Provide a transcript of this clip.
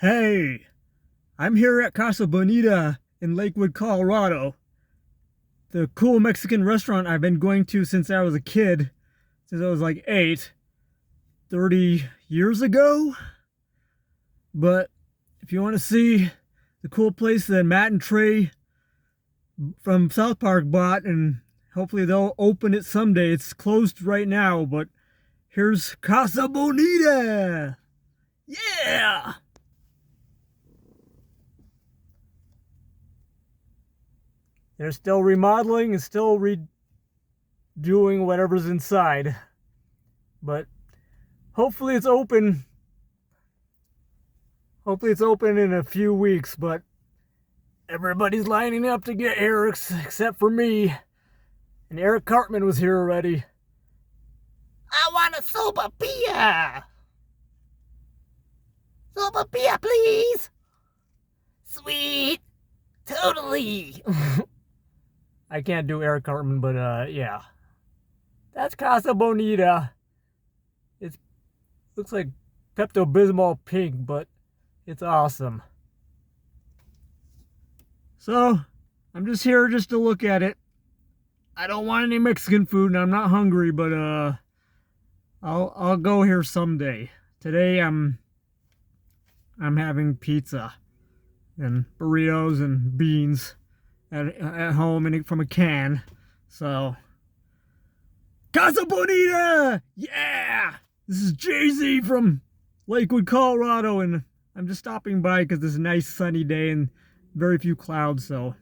Hey, I'm here at Casa Bonita in Lakewood, Colorado. The cool Mexican restaurant I've been going to since I was a kid, since I was like 30 years ago. But if you want to see the cool place that Matt and Trey from South Park bought, and hopefully they'll open it someday. It's closed right now, but here's Casa Bonita. Yeah! They're still remodeling and still redoing whatever's inside. But hopefully it's open. Hopefully it's open in a few weeks, but everybody's lining up to get Eric's except for me. And Eric Cartman was here already. I want a sopapilla. Sopapilla, please. Sweet. Totally. I can't do Eric Cartman, but yeah. That's Casa Bonita. It looks like Pepto-Bismol pink, but it's awesome. So, I'm just here just to look at it. I don't want any Mexican food and I'm not hungry, but I'll go here someday. Today I'm having pizza and burritos and beans at home and from a can. So, Casa Bonita! Yeah! This is Jay-Z from Lakewood, Colorado, and I'm just stopping by because it's a nice sunny day and very few clouds, so